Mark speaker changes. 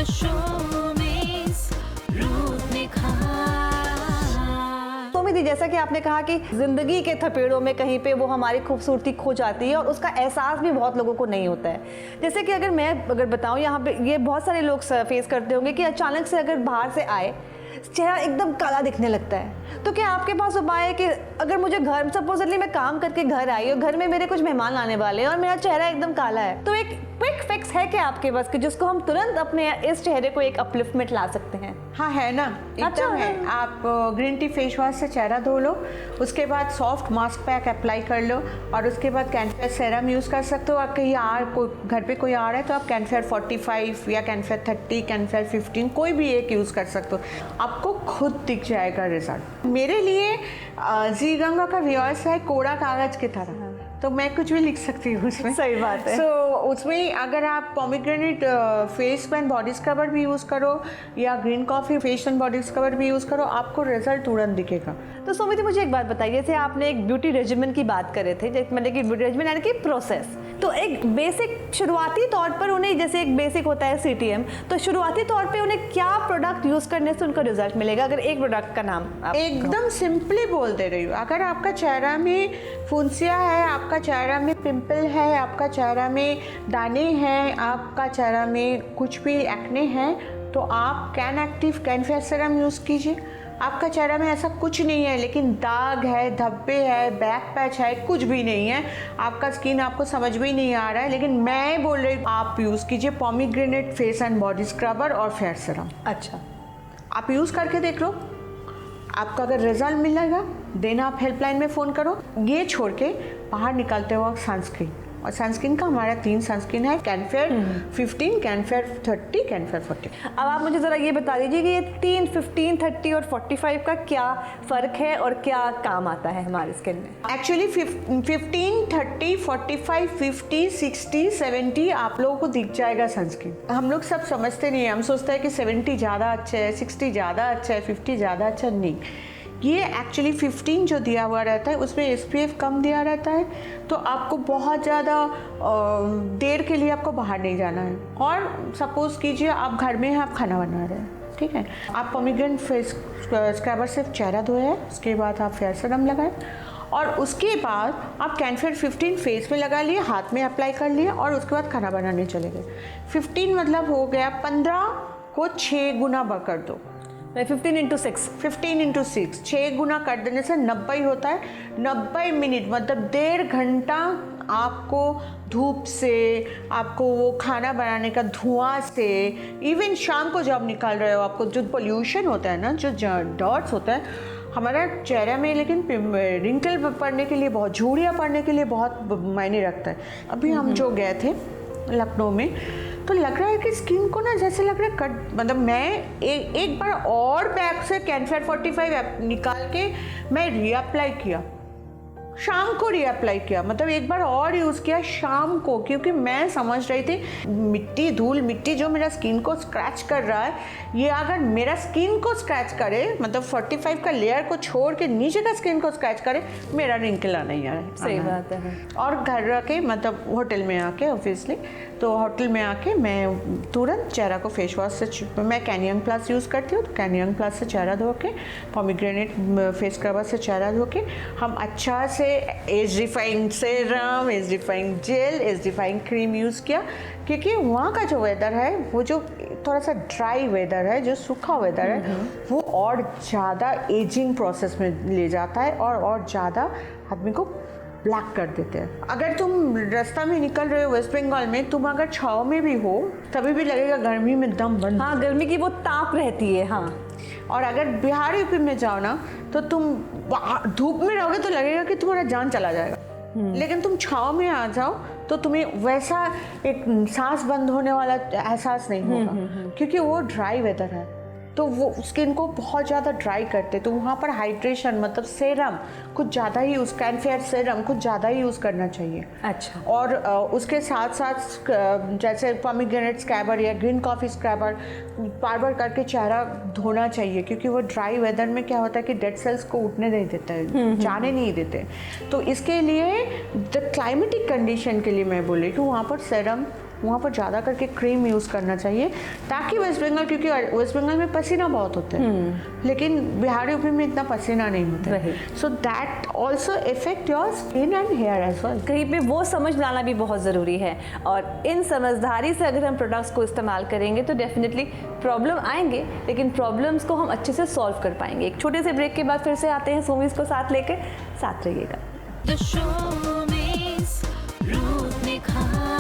Speaker 1: the showbiz, रूप निखार।
Speaker 2: तो मिति, जैसा कि आपने कहा कि जिंदगी के थपेड़ों में कहीं पे वो हमारी खूबसूरती खो जाती है और उसका एहसास भी बहुत लोगों को नहीं होता है। जैसे कि अगर बताऊं, यहाँ पे ये बहुत सारे लोग फेस करते होंगे कि अचानक से अगर बाहर से आए चेहरा एकदम काला दिखने लगता है। तो क्या आपके पास उपाय है कि अगर मुझे घर, सपोजली मैं काम करके घर आई और घर में मेरे कुछ मेहमान आने वाले हैं और मेरा चेहरा एकदम काला है, तो एक क्विक फिक्स है क्या आपके पास कि जिसको हम तुरंत अपने इस चेहरे को एक अपलिफ्टमेंट ला सकते हैं?
Speaker 3: हाँ, है ना, एकदम है। आप ग्रीन टी फेस वॉश से चेहरा धो लो, उसके बाद सॉफ्ट मास्क पैक अप्लाई कर लो और उसके बाद कैनफेयर सेरम यूज़ कर सकते हो। और कहीं घर पे कोई आ रहा है तो आप कैनफेयर 45 या कैनफेयर 30, कैनफेयर 15 कोई भी एक यूज़ कर सकते हो, आपको खुद दिख जाएगा रिजल्ट। मेरे लिए जी गंगा का व्यूअर्स है कोड़ा कागज की तरह, तो मैं कुछ भी लिख सकती हूँ उसमें।
Speaker 2: सही बात है।
Speaker 3: उसमें अगर आप pomegranate face and body scrubber भी यूज़ करो या green coffee face and body scrubber भी यूज़ करो, आपको रिजल्ट तुरंत दिखेगा।
Speaker 2: तो सुमिति, मुझे एक बात बताइए, जैसे आपने एक ब्यूटी रेजिमेंट की बात करे थे, मतलब कि ब्यूटी रेजिमेंट यानी कि प्रोसेस, तो एक बेसिक शुरुआती तौर पर उन्हें, जैसे एक बेसिक होता है CTM, तो शुरुआती तौर पे उन्हें क्या प्रोडक्ट यूज़ करने से उनका रिजल्ट मिलेगा? अगर एक प्रोडक्ट का नाम आप
Speaker 3: एकदम सिंपली बोल दे रही हूँ। अगर आपका चेहरा में फुंसिया है, आपका चेहरा में पिंपल है, आपका चेहरा में दाने हैं, आपका चेहरा में कुछ भी एक्ने है, तो आप कैन एक्टिव कैनफेयर सीरम यूज़ कीजिए। आपका चेहरा में ऐसा कुछ नहीं है लेकिन दाग है, धब्बे है, बैक पैच है, कुछ भी नहीं है, आपका स्किन आपको समझ में ही नहीं आ रहा है, लेकिन मैं बोल रही हूँ आप यूज़ कीजिए pomegranate face and body scrubber और फेयर सीरम।
Speaker 2: अच्छा,
Speaker 3: आप यूज़ करके देख लो, आपका अगर रिजल्ट मिलेगा देन आप हेल्पलाइन में फ़ोन करो। ये छोड़ के बाहर निकलते हो सनस्क्रीन, और सनस्क्रीन का हमारा 3 सनस्क्रीन है, कैनफेयर 15, कैनफेयर 30, कैनफेयर 40।
Speaker 2: अब आप मुझे ज़रा ये बता दीजिए कि ये 3, 15, 30 और 45 का क्या फ़र्क है और क्या काम आता है हमारे स्किन में?
Speaker 3: एक्चुअली 15, 30, 45, 50, 60, 70 आप लोगों को दिख जाएगा सनस्क्रीन। हम लोग सब समझते नहीं है, हम सोचते हैं कि 70 ज़्यादा अच्छा है, 60 ज़्यादा अच्छा है, 50 ज़्यादा अच्छा नहीं। ये एक्चुअली 15 जो दिया हुआ रहता है उसमें SPF कम दिया रहता है, तो आपको बहुत ज़्यादा देर के लिए आपको बाहर नहीं जाना है। और सपोज़ कीजिए आप घर में हैं, आप खाना बना रहे हैं, ठीक है, आप पोमीग्रेनेट फेस स्क्रबर से चेहरा धोया है, उसके बाद आप फेयर सीरम लगाएं और उसके बाद आप कैनफेयर 15 फेस में लगा लिए, हाथ में अप्लाई कर लिए और उसके बाद खाना बनाने चले गए। 15 मतलब हो गया 15 को 6 गुना कर दो,
Speaker 2: 15 into 6,
Speaker 3: 15 into 6, 6 गुना कर देने से 90 होता है। 90 मिनट मतलब 1.5 घंटा आपको धूप से, आपको वो खाना बनाने का धुआं से, इवन शाम को जब निकाल रहे हो आपको जो पोल्यूशन होता है ना, जो डॉट्स होता है हमारा चेहरा में, लेकिन रिंकल पड़ने के लिए बहुत, झुर्रियाँ पड़ने के लिए बहुत मायने रखता है। अभी हम जो गए थे लखनऊ में, तो लग रहा है कि स्किन को ना जैसे लग रहा है कट, मतलब मैं एक बार और बैग से कैनफेयर 45 निकाल के मैं रीअप्लाई किया, शाम को रीअप्लाई किया, मतलब एक बार और यूज़ किया शाम को, क्योंकि मैं समझ रही थी मिट्टी, धूल मिट्टी जो मेरा स्किन को स्क्रैच कर रहा है, ये अगर मेरा स्किन को स्क्रैच करे, मतलब 45 का लेयर को छोड़ के नीचे का स्किन को स्क्रैच करे, मेरा रिंकल आना ही है।
Speaker 2: सही बात है।
Speaker 3: और घर आके, मतलब होटल में आके, ऑब्वियसली तो होटल में आके मैं तुरंत चेहरा को फेस वॉश से, मैं कैनियन प्लस यूज़ करती हूँ, तो कैनियन प्लस से चेहरा धो के, पोमीग्रेनेट फेस स्क्रबर से चेहरा धो के, हम अच्छा से age defying serum, age defying gel, age defying cream use किया, क्योंकि वहाँ का जो वेदर है वो जो थोड़ा सा ड्राई वेदर है, जो सूखा वेदर है, वो और ज़्यादा एजिंग प्रोसेस में ले जाता है और ज़्यादा आदमी को ब्लैक कर देते हैं। अगर तुम रास्ता में निकल रहे हो वेस्ट बंगाल में, तुम अगर छाँव में भी हो तभी भी लगेगा गर्मी में दम बंद।
Speaker 2: हाँ, गर्मी की वो ताप रहती है। हाँ,
Speaker 3: और अगर बिहार यूपी में जाओ ना, तो तुम धूप में रहोगे तो लगेगा कि तुम्हारा जान चला जाएगा, लेकिन तुम छाँव में आ जाओ तो तुम्हें वैसा एक सांस बंद होने वाला एहसास नहीं होगा, क्योंकि वो ड्राई वेदर है, तो वो स्किन को बहुत ज़्यादा ड्राई करते, तो वहाँ पर हाइड्रेशन मतलब सेरम कुछ ज़्यादा ही यूज़, कैनफेयर सेरम कुछ ज़्यादा ही यूज़ करना चाहिए।
Speaker 2: अच्छा।
Speaker 3: और उसके साथ साथ जैसे पोमीग्रेनेट स्क्रबर या ग्रीन कॉफ़ी स्क्रबर बार बार करके चेहरा धोना चाहिए, क्योंकि वो ड्राई वेदर में क्या होता है कि डेड सेल्स को उठने नहीं देता है, जाने नहीं देते। तो इसके लिए द क्लाइमेटिक कंडीशन के लिए मैं बोल रही हूँ वहाँ पर सेरम वहाँ पर ज़्यादा करके क्रीम यूज़ करना चाहिए, ताकि वेस्ट बंगाल, क्योंकि वेस्ट बंगाल में पसीना बहुत होता है लेकिन बिहार यूपी में इतना पसीना नहीं होता है, so that also effect your skin and hair as well.
Speaker 2: कहीं पे वो समझ लाना भी बहुत ज़रूरी है, और इन समझदारी से अगर हम प्रोडक्ट्स को इस्तेमाल करेंगे तो डेफिनेटली प्रॉब्लम आएंगे, लेकिन प्रॉब्लम्स को हम अच्छे से सॉल्व कर पाएंगे। एक छोटे से ब्रेक के बाद फिर से आते हैं सोमीज को साथ लेकर, साथ रहिएगा।
Speaker 1: The show means रूप निखार।